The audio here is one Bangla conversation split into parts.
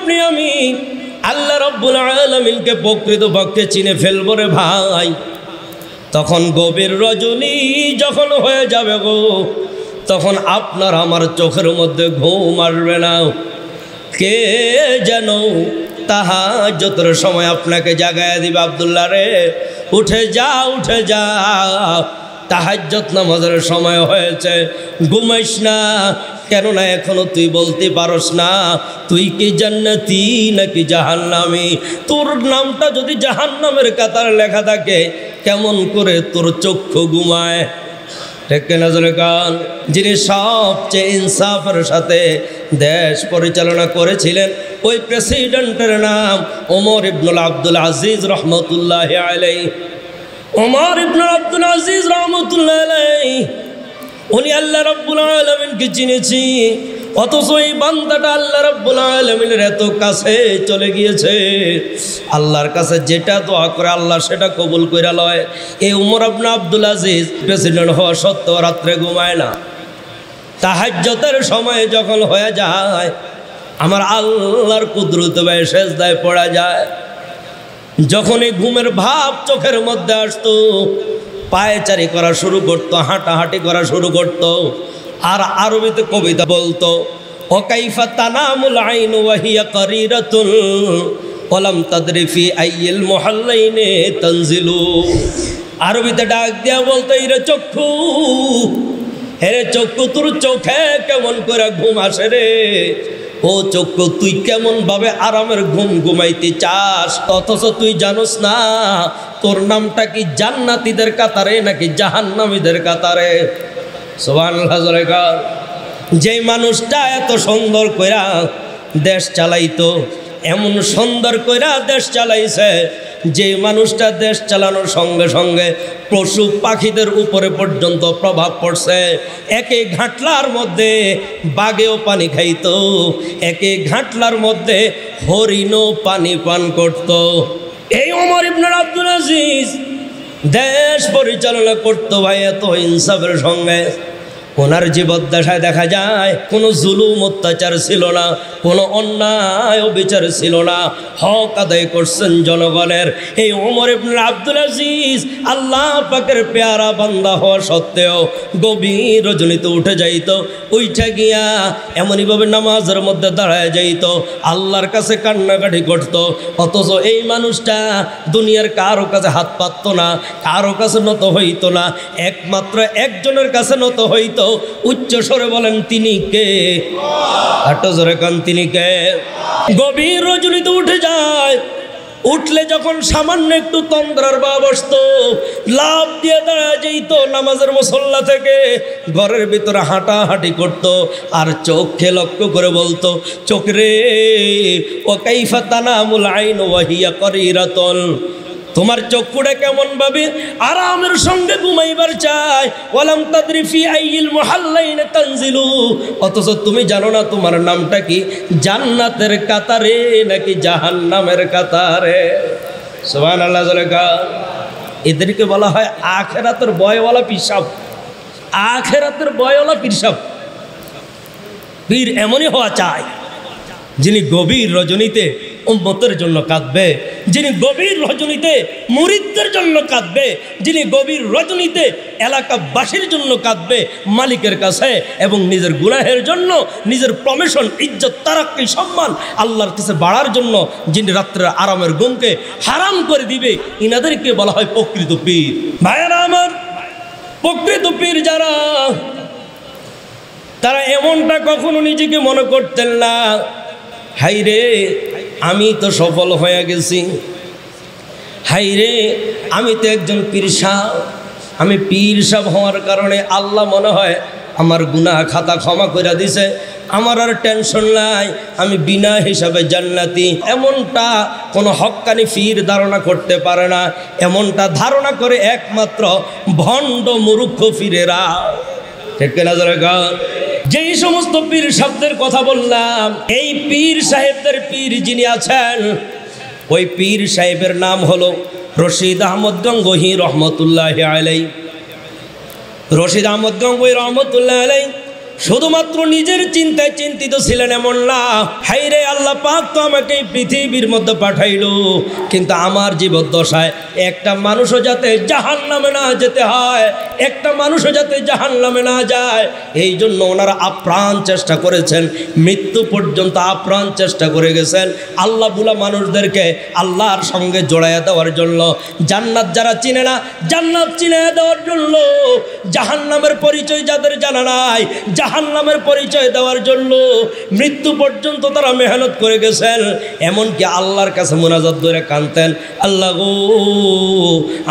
আপনি আমি আল্লাহ রাব্বুল আলামিনকে প্রকৃতপক্ষে চিনে ফেলবো রে ভাই, তখন গভীর রজনী যখন হয়ে যাবে গো, তখন আপনার আমার চোখের মধ্যে ঘুম আসবে না। কে যেন তাহাজ্জুদের সময় আপনাকে জাগায়া দিবে, আব্দুল্লাহ রে উঠে যা, উঠে যা, তাহাজ্জুদ নামাজের সময় হয়েছে, ঘুমাইস না। কেননা এখনো তুই বলতে পারস না তুই কি জান্নাতি নাকি জাহান্নামী। তোর নামটা যদি জাহান্নামের কাতারে লেখা থাকে, কেমন করে তোর চক্ষু ঘুমায়? ঠিক না জোরে কান? যিনি সবচেয়ে ইনসাফের সাথে দেশ পরিচালনা করেছিলেন, ওই প্রেসিডেন্টের নাম ওমর ইবনুল আব্দুল আজিজ রহমতুল্লাহ আলাইহি। ওমর ইবনুল আব্দুল আজিজ রহমতুল্লাহ আলাইহি উনি আল্লাহ রাব্বুল আলামিনকে চিনেছি, অথচ এই বান্দাটা আল্লাহ রাব্বুল আলামিনের এত কাছে চলে গিয়েছে, আল্লাহর কাছে যেটা দোয়া করে আল্লাহ সেটা কবুল কইরা লয়। এই ওমর ইবনে আব্দুল আজিজ প্রেসিডেন্ট হওয়া সত্ত্বেও রাত্রে ঘুমায় না। তাহাজ্জুদের সময় যখন হয়ে যায়, আমার আল্লাহর কুদরতে ভাই সেজদায় পড়া যায়। যখন এই ঘুমের ভাব চোখের মধ্যে আসতো, পায়চারি করা শুরু করতো, হাঁটাহাঁটি করা শুরু করতো, আর আরবিতে কবিতা বলতো, ও কাইফা তানামুল আইনু ওয়া হিয়া কারিরাতুন ওয়ালাম তাদরি ফি আইয়িল মুহাল্লাইনি তানজিলু। আরবিতে ডাক দিয়া বলতো, এরে চক্ষু, হেরে চক্ষু, তোর চোখে কেমন করে ঘুম আসে রে? ও চক্ষু, তুই কেমন ভাবে আরামের ঘুম ঘুমাইতে চাস, অথচ তুই জানোস না তোর নামটা কি জান্নাতীদের কাতারে নাকি জাহান্নামীদের কাতারে। সুবহানাল্লাহ। যেই মানুষটা এত সুন্দর কইরা দেশ চালাইতো, এমন সুন্দর কইরা দেশ চালাইছে, যে মানুষটা দেশ চালানোর সঙ্গে সঙ্গে পশু পাখিদের উপরে পর্যন্ত প্রভাব পড়ছে। একে ঘাটলার মধ্যে বাঘেও পানি খাইতো, একে ঘাটলার মধ্যে হরিণও পানি পান করত। এই ওমর ইবনে আব্দুল আজিজ দেশ পরিচালনা করত ভাই এত ইনসাফের সঙ্গে। ওনার জীবদ্দশায় দেখা যায় কোনো জুলুম অত্যাচার ছিল না, কোনো অন্যায় অবিচার ছিল না, হক আদায় করছেন জনগণের। এই ওমর ইবনে আব্দুল আজিজ আল্লাহ পাকের পেয়ারা বান্দা হওয়া সত্ত্বেও গভীর রজনীতে উঠে যাইত, উঠে গিয়া এমনইভাবে নামাজের মধ্যে দাঁড়ায় যাইত, আল্লাহর কাছে কান্নাকাটি করত। অথচ এই মানুষটা দুনিয়ার কারো কাছে হাত পাতত না, কারো কাছে নত হইত না, একমাত্র একজনের কাছে নত হইত। উচ্চ স্বরে বলেন, তিনি কে? আটো জোরে কান, তিনি কে? গভীর রজনীতে উঠে যায়, উঠলে যখন সামান্য একটু তন্দ্রার ভাব আসতো, লাভ দিয়ে দাঁড়ায় যেত নামাজের মুসল্লা থেকে, ঘরের ভিতরে হাঁটাহাঁটি করত, আর চোখে লক্ষ্য করে বলতো, চোখ রে, ও কাইফা তানামুল আইন ওয়া হিয়া কারিরাতুন, তোমার চক্ষুটা কেমন ভাবে আরামের সঙ্গে ঘুমাইবার চায়। ওয়ালাম তাদরি ফি আইয়িল মুহাল্লাইনি তানজিলু, অথচ তুমি জানো না তোমার নামটা কি জান্নাতের কাতারে নাকি জাহান্নামের কাতারে। সুবহানাল্লাহ। এদেরকে বলা হয় আখিরাতের ভয়ওয়ালা পিসাব, আখিরাতের ভয়ওয়ালা পিসাব। পীর এমনই হওয়া চায় যিনি গভীর রজনীতে উম্মতের জন্য কাঁদবে, যিনি গভীর রজনীতে মুরিদদের জন্য কাঁদবে, যিনি গভীর রজনীতে এলাকাবাসীর জন্য কাঁদবে মালিকের কাছে, এবং নিজের গুনাহের জন্য নিজের প্রমোশন, ইজ্জত, তারাক্কি, সম্মান আল্লাহর কাছে বাড়ার জন্য যিনি রাত্রের আরামের ঘুমকে হারাম করে দিবে, ইনাদেরকে বলা হয় প্রকৃত পীর। ভাইয়েরা আমার, প্রকৃত পীর যারা, তারা এমনটা কখনো নিজেকে মনে করতেন না, হাই রে আমি তো সফল হয়ে গেছি, হাই রে আমি তো একজন পীর সাহেব, আমি পীর সাহেব হওয়ার কারণে আল্লাহ মনে হয় আমার গুনাহ খাতা ক্ষমা করে দিছে, আমার আর টেনশন নাই, আমি বিনা হিসাবে জান্নাতি। এমনটা কোনো হক্কানি পীর ধারণা করতে পারে না, এমনটা ধারণা করে একমাত্র ভণ্ড মূর্খ পীরেরা। ঠিক না জোরে গান? যেই সমস্ত পীর সাহেবদের কথা বললাম, এই পীর সাহেবদের পীর যিনি আছেন, ওই পীর সাহেবের নাম হলো রশিদ আহমদ গঙ্গোহী রহমতুল্লাহ আলাইহি। রশিদ আহমদ গঙ্গোহী রহমতুল্লাহ আলাইহি শুধুমাত্র নিজের চিন্তায় চিন্তিত ছিলেন এমন না, হায়রে আল্লাহ পাক তো আমাকে এই পৃথিবীর মধ্যে পাঠাইলো, কিন্তু আমার জীবদ্দশায় একটা মানুষও যাতে জাহান্নামে না যেতে হয়, একটা মানুষও যাতে জাহান্নামে না যায়, এই জন্য ওনারা আপ্রাণ চেষ্টা করেছেন, মৃত্যু পর্যন্ত আপ্রাণ চেষ্টা করে গেছেন আল্লাহ বুলা মানুষদেরকে আল্লাহর সঙ্গে জড়াইয়া দেওয়ার জন্য। জান্নাত যারা চিনে না, জান্নাত চিনে দেওয়ার জন্য, জাহান্নামের পরিচয় যাদের জানা নাই, জাহান্নামের পরিচয় দেওয়ার জন্য মৃত্যু পর্যন্ত তারা মেহনত করে গেছেন। এমনকি আল্লাহর কাছে মুনাজাত ধরে কাঁদতেন, আল্লাহ গো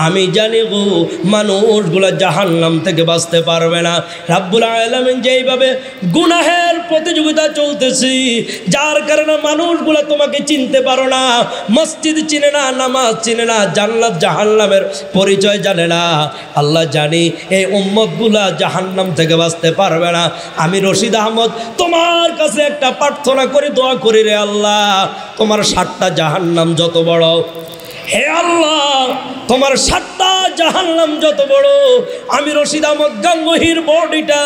আমি জানি গো মানুষগুলা জাহান্নাম থেকে বাঁচতে পারবে না। রাব্বুল আলামিন যেইভাবে গুনাহের প্রতিযোগিতা চলতেছি, যার কারণে মানুষগুলা তোমাকে চিনতে পারো না, মসজিদ চিনে না, নামাজ চিনে না, জান্নাত জাহান্নামের পরিচয় জানে না, আল্লাহ জানি এই উম্মতগুলা জাহান্নাম থেকে বাঁচতে পারবে না। আমি রশিদ আহমদ তোমার কাছে একটা প্রার্থনা করে দোয়া করি রে আল্লাহ, তোমার 7টা জাহান্নাম যত বড়, হে আল্লাহ তোমার 7টা জাহান্নাম যত বড়, আমি রশিদ আহমদ গাঙ্গুহির বডিটা,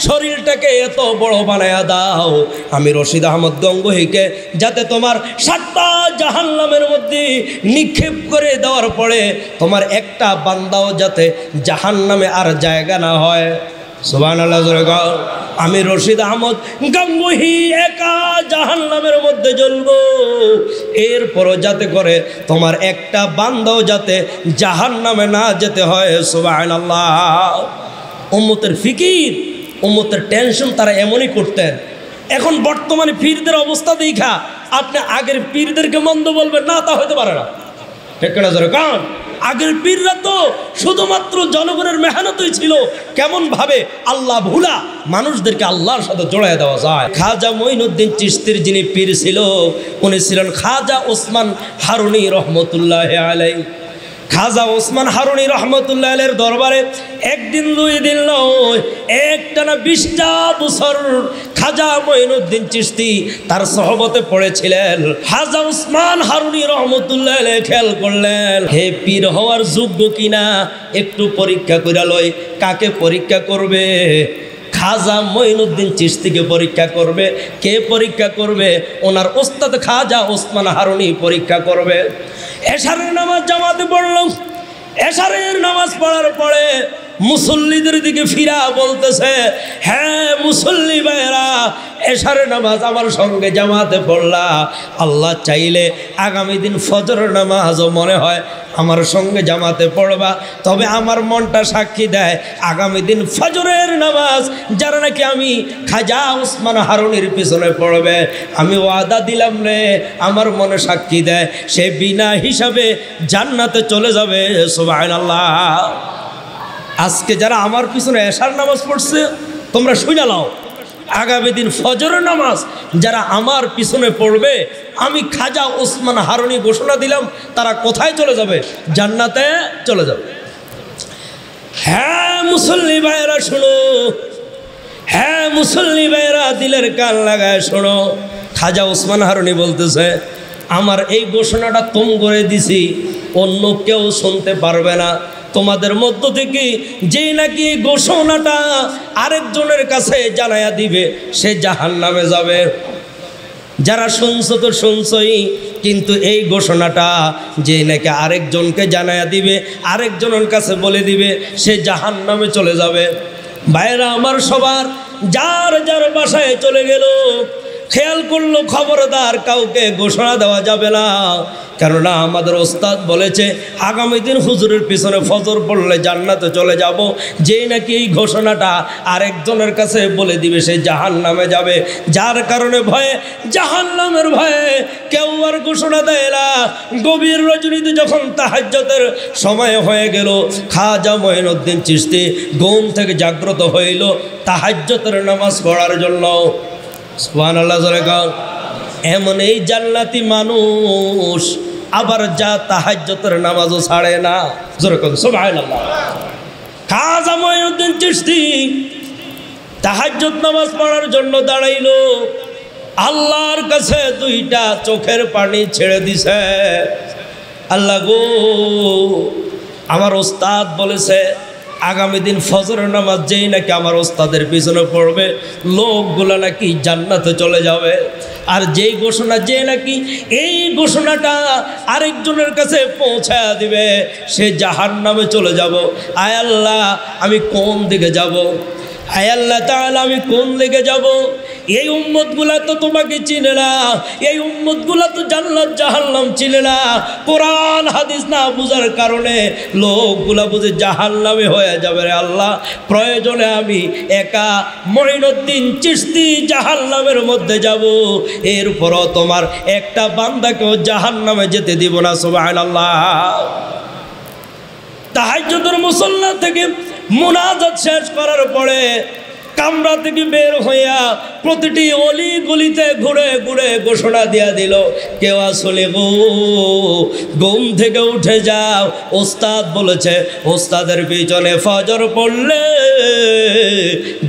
শরীরটাকে এত বড় বানায়া দাও, আমি রশিদ আহমদ গাঙ্গুহিকে যাতে তোমার 7টা জাহান্নামের মধ্যে নিক্ষেপ করে দেওয়ার পরে তোমার একটা বান্দাও যাতে জাহান্নামে আর জায়গা না হয়। সুবহানাল্লাহ। আমি রশিদ আহমদ গাঙ্গুহি একা জাহান্নামের মধ্যে জ্বলব, এরপরও যাতে করে তোমার একটা বান্দাও যাতে জাহান্নামে না যেতে হয়। সুবহানাল্লাহ। উম্মতের ফিকির, উম্মতের টেনশন তারা এমনই করতেন। এখন বর্তমানে পীরদের অবস্থা দেখা আপনি আগের পীরদেরকে মন্দ বলবেন না, তা হতে পারে না, ঠিক না? কারণ আগের পীররা তো শুধুমাত্র জনগণের মেহনতই ছিল, কেমন ভাবে আল্লাহ ভুলা মানুষদেরকে আল্লাহর সাথে জড়ায় দেওয়া যায়। খাজা মঈনুদ্দিন চিশতির যিনি পীর ছিল, উনি ছিলেন খাজা ওসমান হারুনি রহমতুল্লাহ আলাইহি। খাজা ওসমান হারুনি রহমতুল্লাহ আলাইহির দরবারে একদিন 2 দিন নয়, একটানা 20টা বছর খাজা মঈনুদ্দিন চিশতি তার সহবতে পড়েছিলেন। খাজা ওসমান হারুনি রহমতুল্লাহ আলাইহি খেয়াল করলেন, হে পীর হওয়ার যোগ্য কিনা একটু পরীক্ষা করে লই। কাকে পরীক্ষা করবে? খাজা মঈনুদ্দিন চিশতিকে পরীক্ষা করবে। কে পরীক্ষা করবে? ওনার ওস্তাদ খাজা ওসমান হারুনি পরীক্ষা করবে। এশারের নামাজ জামাতে পড়লাম, এশারের নামাজ পড়ার পরে মুসল্লিদের দিকে ফিরা বলতেছে, হ্যাঁ মুসল্লি ভাইরা, এশারের নামাজ আমার সঙ্গে জামাতে পড়লা, আল্লাহ চাইলে আগামী দিন ফজরের নামাজও মনে হয় আমার সঙ্গে জামাতে পড়বা। তবে আমার মনটা সাক্ষী দেয়, আগামী দিন ফজরের নামাজ যারা নাকি আমি খাজা ওসমান হারুনির পিছনে পড়বে, আমি ওয়াদা দিলাম রে, আমার মনে সাক্ষী দেয়, সে বিনা হিসাবে জান্নাতে চলে যাবে। সুবহানাল্লাহ। আজকে যারা আমার পিছনে এশার নামাজ পড়ছে তোমরা শুনে নাও, আগামী দিন ফজরের নামাজ যারা আমার পিছনে পড়বে, আমি খাজা ওসমান হারুনি ঘোষণা দিলাম, তারা কোথায় চলে যাবে? জান্নাতে চলে যাবে। হ্যাঁ মুসল্লি ভাইরা শোনো, হ্যাঁ মুসল্লি ভাইরা দিলের কান লাগায় শোনো। খাজা ওসমান হারুনি বলতেছে, আমার এই ঘোষণাটা তুম করে দিছি, অন্য কেউ শুনতে পারবে না। তোমাদের মধ্য থেকে যেই নাকি ঘোষণাটা আরেকজনের কাছে জানায়া দিবে, সে জাহান্নামে যাবে। যারা শুনছো তো শুনছই, কিন্তু এই ঘোষণাটা যে নাকি আরেকজনকে জানায়া দিবে, আরেকজনের কাছে বলে দিবে, সে জাহান্নামে চলে যাবে। ভাইরা আমার সবার যার যার বাসায় চলে গেল, খেয়াল করলো খবরদার কাউকে ঘোষণা দেওয়া যাবে না, কেননা আমাদের ওস্তাদ বলেছে আগামী দিন হুজুরের পিছনে ফজর পড়লে জান্নাতে চলে যাব। যেই নাকি এই ঘোষণাটা আরেকজনের কাছে বলে দিবে, সে জাহান্নামে যাবে। যার কারণে ভয়ে, জাহান্নামের ভয়ে কেউ আর ঘোষণা দেয় না। গভীর রজনীতে যখন তাহাজ্জুদের সময় হয়ে গেল, খাজা মঈনুদ্দিন চিশতি ঘুম থেকে জাগ্রত হইল তাহাজ্জুদের নামাজ পড়ার জন্য। সুবহানাল্লাহ। এমন এই জান্নাতি মানুষ আবার যা তাহাজ্জুদের নামাজও ছাড়ে না। জোরে বলুন সুবহানাল্লাহ। খাজা মঈনুদ্দিন চিশতি তাহাজ্জুদ নামাজ পড়ার জন্য দাঁড়াইলো, আল্লাহর কাছে 2টা চোখের পানি ছেড়ে দিছে। আল্লাহ গো, আমার ওস্তাদ বলেছে আগামী দিন ফজরের নামাজ যেই নাকি আমার ওস্তাদের পিছনে পড়বে লোকগুলা নাকি জান্নাতে চলে যাবে। আর যেই ঘোষণা যে নাকি এই ঘোষণাটা আরেকজনের কাছে পৌঁছায়া দিবে সে জাহান্নামে চলে যাব। আয় আল্লাহ আমি কোন দিকে যাব? আয় আল্লাহ তাআলা আমি কোন দিকে যাব? এই উম্মতগুলা তো তোমাকে চিনে না, এই উম্মতগুলা তো জান্নাত জাহান্নাম চিনে না। কোরআন হাদিস না বুঝার কারণে লোকগুলা বুঝে জাহান্নামে হয়ে যাবে। রে আল্লাহ, প্রয়োজনে আমি একা মঈনুদ্দিন চিশতি জাহান্নামের মধ্যে যাব, এরপরও তোমার একটা বান্দাকেও জাহান্নামে যেতে দিব না। সুবহানাল্লাহ। তাহাজ্জুদের মুসল্লা থেকে মুনাজাত শেষ করার পরে কামরা থেকে বের হইয়া প্রতিটি অলি গলিতে ঘুরে ঘুরে ঘোষণা দিয়া দিল, কেউ আসলে গো ঘুম থেকে উঠে যাও, ওস্তাদ বলেছে ওস্তাদের পিছনে ফজর পড়লে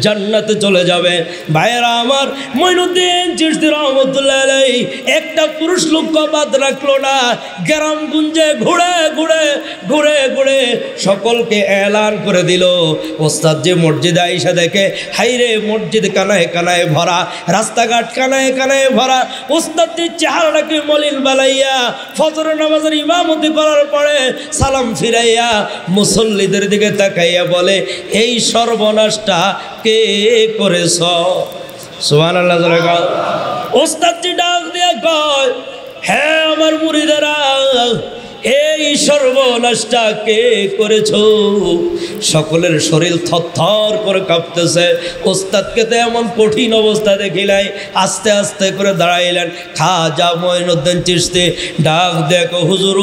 জান্নাতে চলে যাবে। ভাইয়েরা আমার, মঈনুদ্দিন চিশতি রহমতুল্লাহ আলাইহি একটা পুরুষ লোক বাদ রাখলো না, গ্রাম গুঞ্জে ঘুরে ঘুরে ঘুরে ঘুরে সকলকে এলান করে দিল। ওস্তাদ যে মসজিদে আইসা দেখে, হাইরে মসজিদ কানায় কানায় ভরা, রাস্তাঘাট কানায় কানায় ভরা। ওস্তাদের চেহারাটাকে মলিন বালাইয়া ফজর নামাজের ইমামতি করার পরে সালাম ফিরাইয়া মুসল্লিদের দিকে তাকাইয়া বলে, এই সর্বনাশটা কে করেছ? সুবহানাল্লাহ। ওস্তাদজি ডাক দিয়া কয়, হ্যাঁ আমার মুরিদেরা, এই সর্বনাশটা কে করেছ? সকলের শরীর থরথর করে কাঁপতেছে। ওস্তাদকে তো এমন কঠিন অবস্থা দেখিলাই, আস্তে আস্তে করে দাঁড়াইলেন। খাজা মঈনুদ্দিন চিশতি ডাক দেখো, হুজুর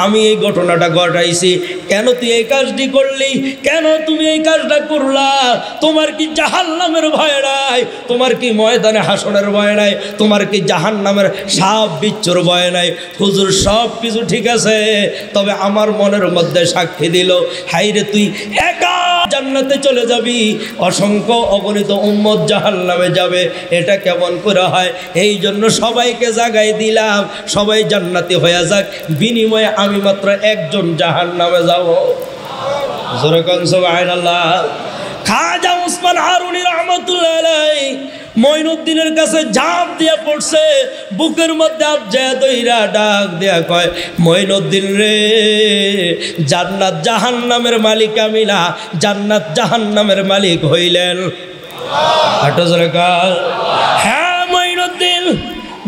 আমি এই ঘটনাটা ঘটাইছি, কেন তুই এই কাজটি করলি? কেন তুমি এই কাজটা করলা? তোমার কি জাহান্নামের ভয় নাই? তোমার কি ময়দানে হাসরের ভয় নাই? তোমার কি জাহান্নামের সাপ বিচ্ছুর ভয় নাই? হুজুর সব কিছু ঠিক আছে, তবে আমার মনের মধ্যে সাক্ষী দিল, হাইরে তুই একা জান্নাতে চলে যাবি, অসংখ্য অগণিত উম্মত জাহান্নামে যাবে। এটা কেমন করে হয়? এই জন্য সবাইকে জাগাই দিলাম, সবাই জান্নাতি হয়ে যাক, বিনিময়ে আমি মাত্র একজন জাহান্নামে যাব। জোরে কোন সুবহানাল্লাহ। খাজা ওসমান হারুনি রহমাতুল্লাহ আলাইহি মঈনুদ্দিনের কাছে ঝাঁপ দিয়া পড়ছে, বুকের মধ্যে আবজা দইরা ডাক দেয়া কয়, মঈনুদ্দিন রে, জান্নাত জাহান্নামের মালিক আমি না, জান্নাত জাহান্নামের মালিক হইলেন। হ্যাঁ মঈনুদ্দিন,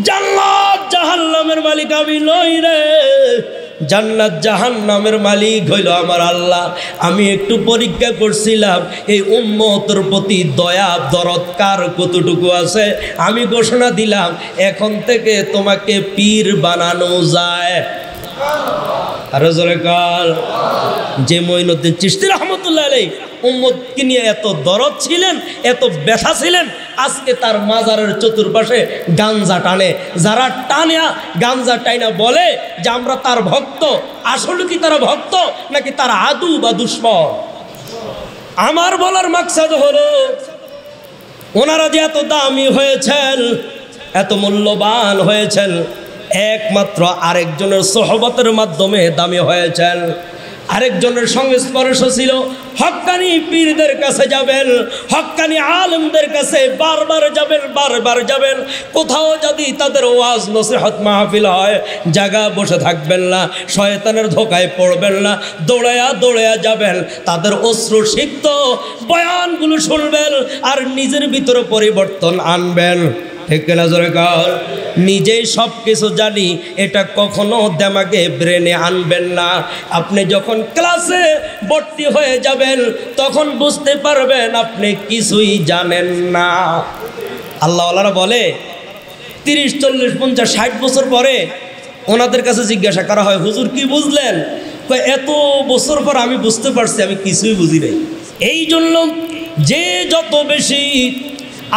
জান্নাত জাহান্নামের মালিক আমি নই রে, জান্নাত জাহান্নামের মালিক হইল আমার আল্লাহ। আমি একটু পরীক্ষা করছিলাম এই উম্মতের প্রতি দয়া দরদ কার কতটুকু আছে। আমি ঘোষণা দিলাম, এখন থেকে তোমাকে পীর বানানো যায়। আরো জোরে কাল। যে মঈনুদ্দিন চিশতি রহমতুল্লাহ আলাইহি উম্মতকে নিয়ে এত দরদ ছিলেন, এত ব্যথা ছিলেন, আজকে তার মাজারের চতুর্পাশে গাঞ্জা টানে। যারা টানা গাঞ্জা টাইনা বলে যে আমরা তার ভক্ত, আসলে কি তারা ভক্ত নাকি তার আদু বা দুশ্মন? আমার বলার মাকসাদ হলো, ওনারা যে এত দামি হয়েছেন, এত মূল্যবান হয়েছেন, একমাত্র আরেকজনের সোহবতের মাধ্যমে দামি হয়েছেন। আরেকজনের সংস্পর্শ ছিল। হক্কানি পীরদের কাছে যাবেন, হক্কানি আলেমদের কাছে বারবার যাবেন, বারবার যাবেন। কোথাও যদি তাদের ওয়াজ নসিহত মাহফিল হয়, জায়গা বসে থাকবেন না, শয়তানের ধোকায় পড়বেন না, দৌড়ায়া দৌড়ায়া যাবেন, তাদের অশ্রুসিক্ত বয়ানগুলো শুনবেন আর নিজের ভিতরে পরিবর্তন আনবেন। ঠিক না জোরে কার? নিজেই সব কিছু জানি এটা কখনো দেমাগে ব্রেনে আনবেন না। আপনি যখন ক্লাসে ভর্তি হয়ে যাবেন তখন বুঝতে পারবেন আপনি কিছুই জানেন না। আল্লাহওয়ালারা বলে 30, 40, 50, 60 বছর পরে ওনাদের কাছে জিজ্ঞাসা করা হয়, হুজুর কি বুঝলেন? এত বছর পর আমি বুঝতে পারছি আমি কিছুই বুঝি নাই। এই জন্য যে যত বেশি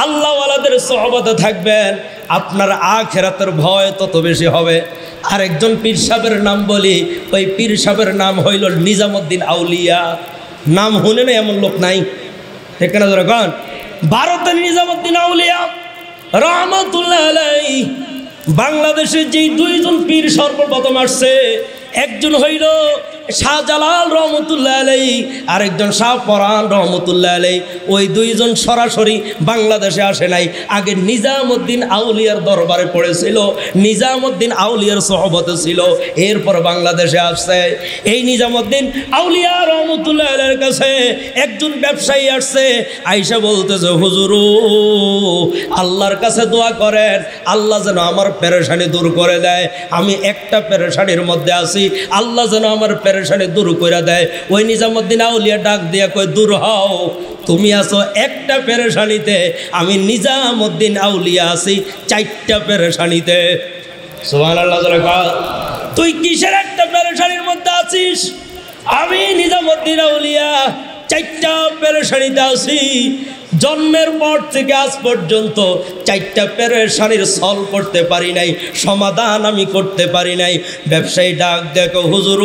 আল্লাহওয়ালাদের সোহবতে থাকবেন আপনার আখিরাতের ভয় তত বেশি হবে। আরেকজন পীর সাহেবের নাম বলি, ওই পীর সাহেবের নাম হইল নিজামুদ্দিন আউলিয়া। নাম শুনে না এমন লোক নাই, ঠিক না যখন? ভারতের নিজামুদ্দিন আউলিয়া রহমাতুল্লাহ আলাইহি বাংলাদেশে যেই দুইজন পীর সর্বপ্রথম আসছে, একজন হইল শাহজালাল রহমতুল্লাহ আলাইহি, আরেকজন শাহ পরান রহমতুল্লাহ আলাইহি। ওই দুইজন সরাসরি বাংলাদেশে আসে নাই, আগে নিজামউদ্দিন আউলিয়ার দরবারে পড়েছিল, নিজামউদ্দিন আউলিয়ার সোহবতে ছিল, এরপর বাংলাদেশে আসছে। এই নিজামউদ্দিন আউলিয়া রহমতুল্লাহ আলাইহির কাছে একজন ব্যবসায়ী আসছে, আইসা বলতেছে, হুজুর আল্লাহর কাছে দোয়া করেন, আল্লাহ যেন আমার পেরেশানি দূর করে দেয়। আমি একটা পেরেশানির মধ্যে আছি, আল্লাহ যেন আমার পেরেশানি দূর করে দেয়। ওই নিজামউদ্দিন আউলিয়া ডাক দিয়া কয়, দূর হও, তুমি আছো একটা পেরেশানিতে, আমি নিজামউদ্দিন আউলিয়া আছি 4টা পেরেশানিতে। সুবহানাল্লাহ। তুই কিসের একটা পেরেশানির মধ্যে আছিস? আমি নিজামউদ্দিন আউলিয়া 4টা পেরেশানিতে আছি। জন্মের পর থেকে আজ পর্যন্ত 4টা পেরেশানির সলভ করতে পারি নাই, সমাধান আমি করতে পারি নাই। ব্যবসায়ী ডাক দেখো, হুজুর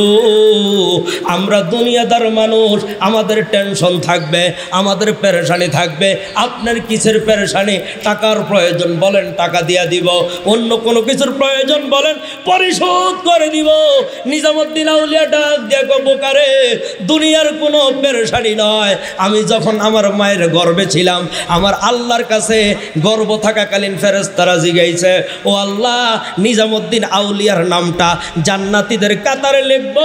আমরা দুনিয়াদার মানুষ, আমাদের টেনশন থাকবে, আমাদের পেরেশানি থাকবে। আপনার কিসের পেরেশানি? টাকার প্রয়োজন বলেন, টাকা দিয়া দিব। অন্য কোনো কিছুর প্রয়োজন বলেন, পরিশোধ করে দিব। নিজামউদ্দিন আউলিয়া ডাক দেখো, বোকারে দুনিয়ার কোনো পেরেশানি নয়। আমি যখন আমার মায়ের গর্ভে ছিলাম, আমার আল্লাহর কাছে গর্ভ থাকাকালীন ফেরেশতারা জিগাইছে, ও আল্লাহ নিজামউদ্দিন আউলিয়ার নামটা জান্নাতীদের কাতারে লিখব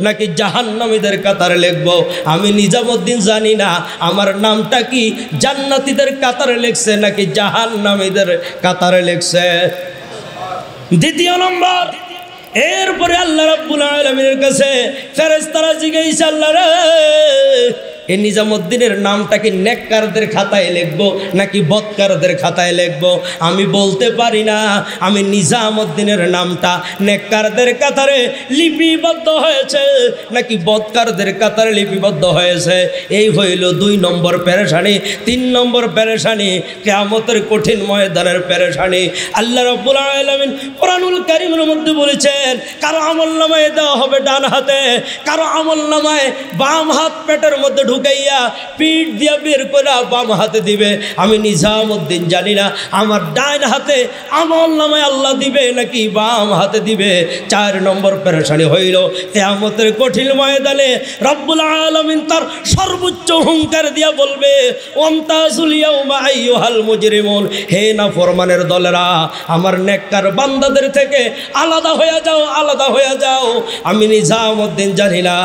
নাকি জাহান্নামীদের কাতারে লিখব? আমি নিজামউদ্দিন জানি না আমার নামটা কি জান্নাতীদের কাতারে লিখছে নাকি জাহান্নামীদের কাতারে লিখছে। দ্বিতীয় নম্বর, এরপরে আল্লাহ রাব্বুল আলামিনের কাছে ফেরেশতারা জিগাইছে, আল্লাহ রে এই নিজামউদ্দিনের নামটা কি নেককারদের খাতায় লিখবো নাকি বদকারদের খাতায় লিখবো? আমি বলতে পারি না। আমি নিজামউদ্দিনের নামটা নেককারদের কাতারে লিপিবদ্ধ হয়েছে নাকি বদকারদের কাতারে লিপিবদ্ধ হয়েছে। এই হইল 2 নম্বর পেরেশানি। 3 নম্বর পেরেশানি কিয়ামতের কঠিন ময়দানের পেরেশানি। আল্লাহ রাব্বুল আলামিন কোরআনুল কারীমের মধ্যে বলেছেন, কারো আমলনামায় দেওয়া হবে ডান হাতে, কারো আমলনামায় বাম হাত পেটের মধ্যে ঢুকাইয়া পিঠ দিয়া বের করে বাম হাতে দিবে। আমি নিজামউদ্দিন জানি না আমার ডান হাতে আমলনামায় আল্লাহ দিবে নাকি বাম হাতে দিবে। 4 নম্বর পেরেশানি হইল কিয়ামতের কঠিন ময়দানে রব্বুল আলামিন তার সর্বোচ্চ হুঙ্কার দিয়া বলবে, ওয়ামতাজুল ইয়াউমা আইয়ুহাল মুজরিমুন, হে নাফরমানের দলেরা, আমার নেককার বান্দাদের থেকে আলাদা হয়ে যাও, আলাদা হয়ে যাও। আমি নিজামউদ্দিন জানি না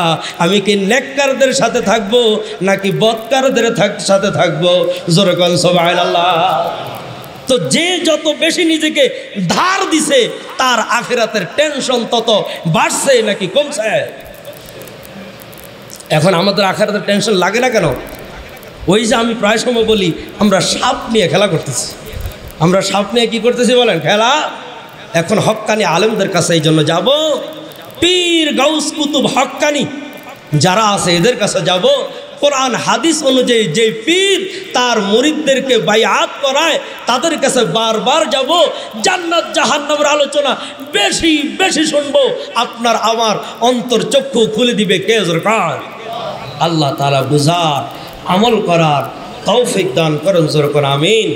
আমি কি নেককারদের সাথে থাকবো নাকি বদকারদের সাথে থাকবো। জোরে কোন সুবহানাল্লাহ। তো যে যত বেশি নিজেকে ধার দিছে তার আখিরাতের টেনশন তত বাড়ছে নাকি কমছে? এখন আমাদের আখিরাতের টেনশন লাগে না কেন? ওই যে আমি প্রায় সময় বলি, আমরা সাপ নিয়ে খেলা করতেছি। আমরা সাপ নিয়ে কি করতেছি বলেন? খেলা। এখন হক্কানি আলেমদের কাছে এই জন্য যাব, পীর গাউস কুতুব হক্কানি যারা আছে এদের কাছে যাব। কোরআন হাদিস অনুযায়ী যে পীর তার মুরিদদেরকে বায়াত করায় তাদের কাছে বারবার যাব। জান্নাত জাহান্নামের আলোচনা বেশি বেশি শুনবো। আপনার আমার অন্তর চক্ষু খুলে দিবে কে? জোরকার আল্লাহ তাআলা বুঝার আমল করার তৌফিক দান করেন। জোর করে আমিন।